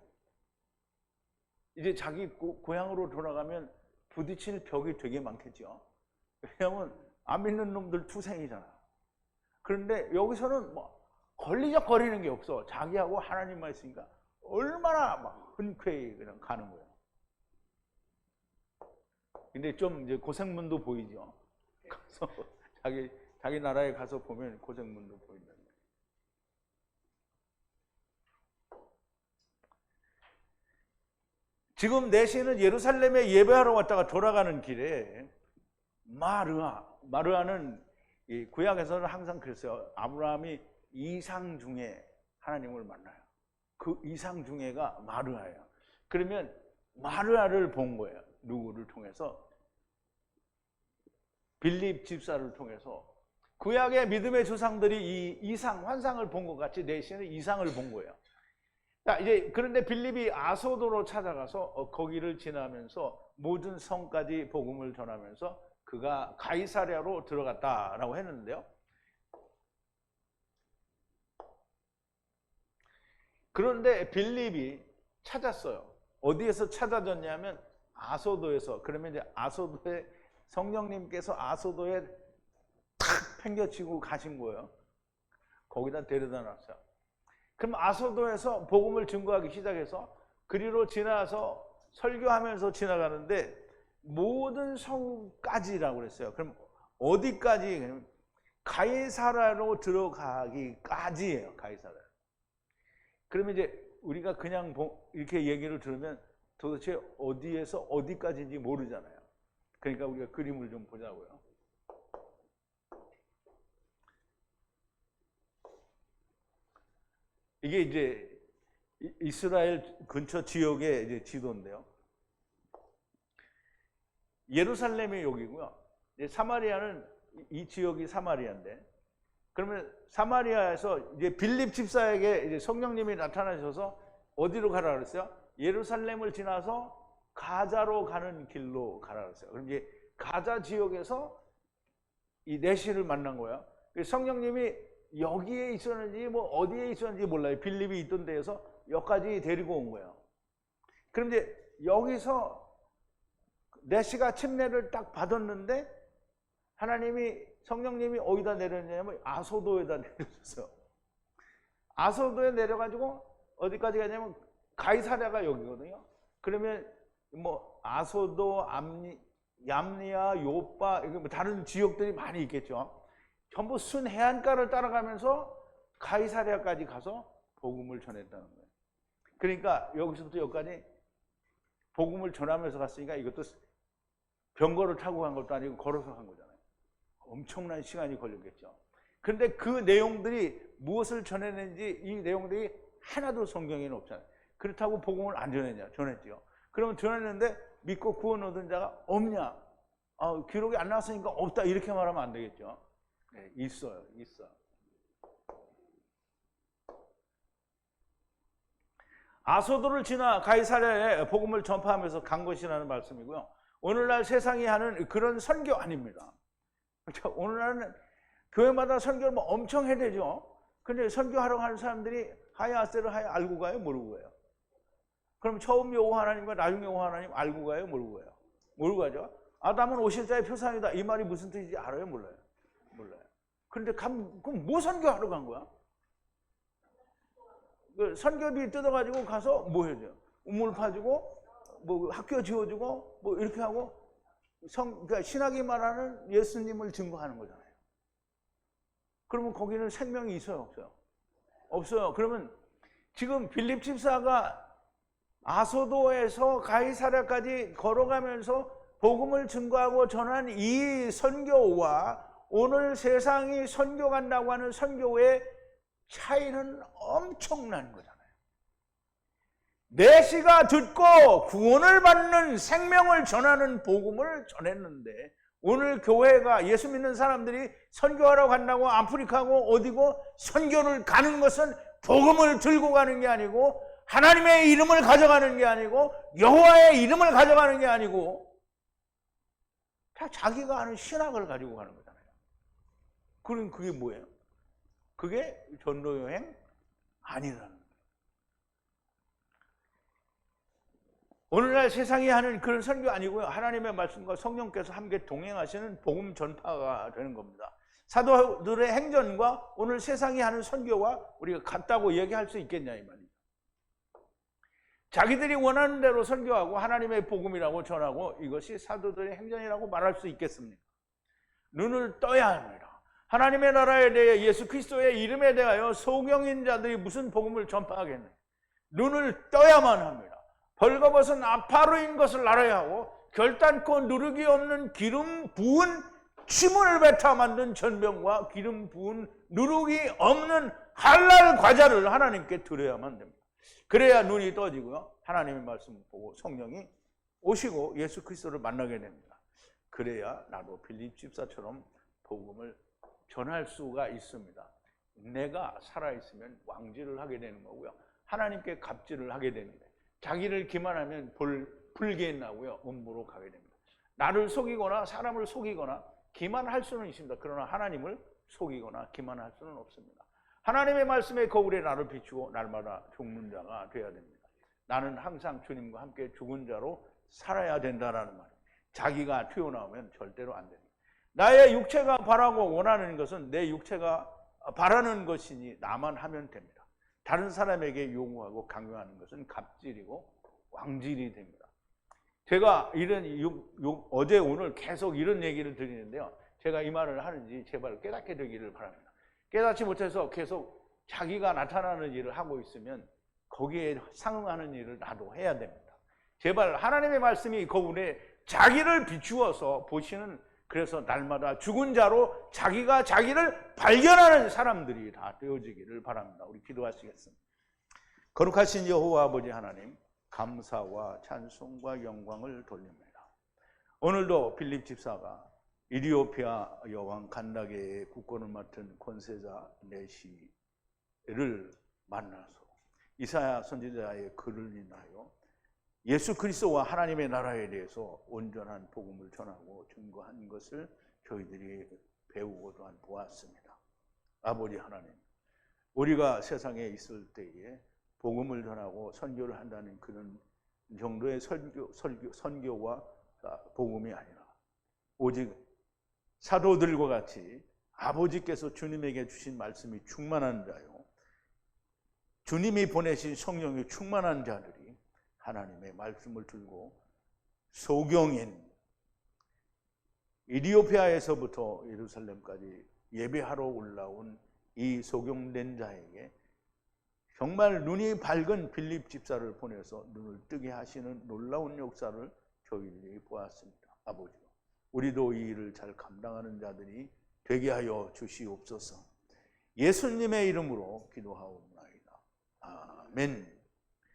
Speaker 1: 이제 자기 고향으로 돌아가면 부딪힐 벽이 되게 많겠죠. 왜냐하면 안 믿는 놈들 투생이잖아. 그런데 여기서는 뭐 걸리적거리는 게 없어. 자기하고 하나님만 있으니까 얼마나 막 흔쾌히 그냥 가는 거예요. 근데 좀 이제 고생문도 보이죠. 가서 자기 나라에 가서 보면 고생문도 보인다. 지금 내시는 예루살렘에 예배하러 왔다가 돌아가는 길에 마르아는 이 구약에서는 항상 그랬어요. 아브라함이 이상 중에 하나님을 만나요. 그 이상 중에가 마르아예요. 그러면 마르아를 본 거예요. 누구를 통해서? 빌립 집사를 통해서. 구약의 믿음의 조상들이 이 이상, 환상을 본 것 같이 내시는 이상을 본 거예요. 자, 이제 그런데 빌립이 아소도로 찾아가서 거기를 지나면서 모든 성까지 복음을 전하면서 그가 가이사랴로 들어갔다라고 했는데요. 그런데 빌립이 찾았어요. 어디에서 찾아졌냐면 아소도에서. 그러면 이제 아소도에 성령님께서 아소도에 탁 팽겨치고 가신 거예요. 거기다 데려다 놨어요. 그럼 아소도에서 복음을 증거하기 시작해서 그리로 지나서 설교하면서 지나가는데 모든 성까지라고 그랬어요. 그럼 어디까지? 가이사랴로 들어가기까지예요. 가이사랴. 그러면 이제 우리가 그냥 이렇게 얘기를 들으면 도대체 어디에서 어디까지인지 모르잖아요. 그러니까 우리가 그림을 좀 보자고요. 이게 이제 이스라엘 근처 지역의 이제 지도인데요. 예루살렘이 여기고요. 사마리아는 이 지역이 사마리아인데, 그러면 사마리아에서 이제 빌립 집사에게 이제 성령님이 나타나셔서 어디로 가라 그랬어요? 예루살렘을 지나서 가자로 가는 길로 가라 그랬어요. 그럼 이제 가자 지역에서 이 내시를 만난 거예요. 성령님이 여기에 있었는지 뭐 어디에 있었는지 몰라요. 빌립이 있던 데에서 여기까지 데리고 온 거예요. 그럼 이제 여기서 내시가 침례를 딱 받았는데 하나님이 성령님이 어디다 내렸냐면 아소도에다 내려줬어요. 아소도에 내려가지고 어디까지 가냐면 가이사랴가 여기거든요. 그러면 뭐 아소도, 얌니아, 요빠, 뭐 다른 지역들이 많이 있겠죠. 전부 순 해안가를 따라가면서 가이사랴까지 가서 복음을 전했다는 거예요. 그러니까 여기서부터 여기까지 복음을 전하면서 갔으니까 이것도 병거를 타고 간 것도 아니고 걸어서 간 거잖아요. 엄청난 시간이 걸렸겠죠. 그런데 그 내용들이 무엇을 전했는지 이 내용들이 하나도 성경에는 없잖아요. 그렇다고 복음을 안 전했냐? 전했죠. 그러면 전했는데 믿고 구원 얻은 자가 없냐? 기록이 안 나왔으니까 없다 이렇게 말하면 안 되겠죠. 네, 있어요. 아소도를 지나 가이사랴에 복음을 전파하면서 간 것이라는 말씀이고요. 오늘날 세상이 하는 그런 선교 아닙니다. 그렇죠? 오늘날은 교회마다 선교를 뭐 엄청 해야 되죠. 근데 선교하러 가는 사람들이 하야세를 알고 가요? 모르고 가요? 그럼 처음 여호와 하나님과 나중 여호와 하나님 알고 가요? 모르고 가요? 모르고 가죠. 아담은 오실자의 표상이다. 이 말이 무슨 뜻인지 알아요? 몰라요? 몰라요. 그런데 그럼 뭐 선교하러 간 거야? 그 선교비 뜯어가지고 가서 뭐 해줘요? 우물 파주고 뭐 학교 지어주고 뭐 이렇게 하고 그러니까 신학이 말하는 예수님을 증거하는 거잖아요. 그러면 거기는 생명이 있어요? 없어요? 없어요. 그러면 지금 빌립 집사가 아소도에서 가이사랴까지 걸어가면서 복음을 증거하고 전한 이 선교와 오늘 세상이 선교 간다고 하는 선교의 차이는 엄청난 거잖아요. 내시가 듣고 구원을 받는 생명을 전하는 복음을 전했는데 오늘 교회가 예수 믿는 사람들이 선교하러 간다고 아프리카고 어디고 선교를 가는 것은 복음을 들고 가는 게 아니고 하나님의 이름을 가져가는 게 아니고 여호와의 이름을 가져가는 게 아니고 다 자기가 아는 신학을 가지고 가는 거잖아요. 그럼 그게 뭐예요? 그게 전도여행 아니라는 거예요. 오늘날 세상이 하는 그런 선교 아니고요. 하나님의 말씀과 성령께서 함께 동행하시는 복음 전파가 되는 겁니다. 사도들의 행전과 오늘 세상이 하는 선교와 우리가 같다고 얘기할 수 있겠냐 이 말이에요. 자기들이 원하는 대로 선교하고 하나님의 복음이라고 전하고 이것이 사도들의 행전이라고 말할 수 있겠습니까? 눈을 떠야 합니다. 하나님의 나라에 대해 예수 그리스도의 이름에 대하여 소경인 자들이 무슨 복음을 전파하겠느냐. 눈을 떠야만 합니다. 벌거벗은 아파로인 것을 알아야 하고 결단코 누룩이 없는 기름 부은 침을 뱉어 만든 전병과 기름 부은 누룩이 없는 할랄 과자를 하나님께 드려야만 됩니다. 그래야 눈이 떠지고요. 하나님의 말씀을 보고 성령이 오시고 예수 그리스도를 만나게 됩니다. 그래야 나도 빌립 집사처럼 복음을 전할 수가 있습니다. 내가 살아있으면 왕질을 하게 되는 거고요. 하나님께 갑질을 하게 됩니다. 자기를 기만하면 불개에 나고요. 음부로 가게 됩니다. 나를 속이거나 사람을 속이거나 기만할 수는 있습니다. 그러나 하나님을 속이거나 기만할 수는 없습니다. 하나님의 말씀의 거울에 나를 비추고 날마다 죽는 자가 되어야 됩니다. 나는 항상 주님과 함께 죽은 자로 살아야 된다라는 말이에요. 자기가 튀어나오면 절대로 안 됩니다. 나의 육체가 바라고 원하는 것은 내 육체가 바라는 것이니 나만 하면 됩니다. 다른 사람에게 요구하고 강요하는 것은 갑질이고 왕질이 됩니다. 제가 어제 오늘 계속 이런 얘기를 드리는데요. 제가 이 말을 하는지 제발 깨닫게 되기를 바랍니다. 깨닫지 못해서 계속 자기가 나타나는 일을 하고 있으면 거기에 상응하는 일을 나도 해야 됩니다. 제발 하나님의 말씀이 거울에 자기를 비추어서 보시는, 그래서 날마다 죽은 자로 자기가 자기를 발견하는 사람들이 다 되어지기를 바랍니다. 우리 기도하시겠습니다. 거룩하신 여호와 아버지 하나님, 감사와 찬송과 영광을 돌립니다. 오늘도 빌립 집사가 이디오피아 여왕 간다게의 국권을 맡은 권세자 네시를 만나서 이사야 선지자의 글을 인하여 예수 그리스도와 하나님의 나라에 대해서 온전한 복음을 전하고 증거한 것을 저희들이 배우고 또한 보았습니다. 아버지 하나님, 우리가 세상에 있을 때에 복음을 전하고 선교를 한다는 그런 정도의 선교와 복음이 아니라 오직 사도들과 같이 아버지께서 주님에게 주신 말씀이 충만한 자요, 주님이 보내신 성령이 충만한 자들이 하나님의 말씀을 들고 소경인 이디오피아에서부터 예루살렘까지 예배하러 올라온 이 소경된 자에게 정말 눈이 밝은 빌립 집사를 보내서 눈을 뜨게 하시는 놀라운 역사를 저희들이 보았습니다. 아버지, 우리도 이 일을 잘 감당하는 자들이 되게 하여 주시옵소서. 예수님의 이름으로 기도하옵나이다. 아멘.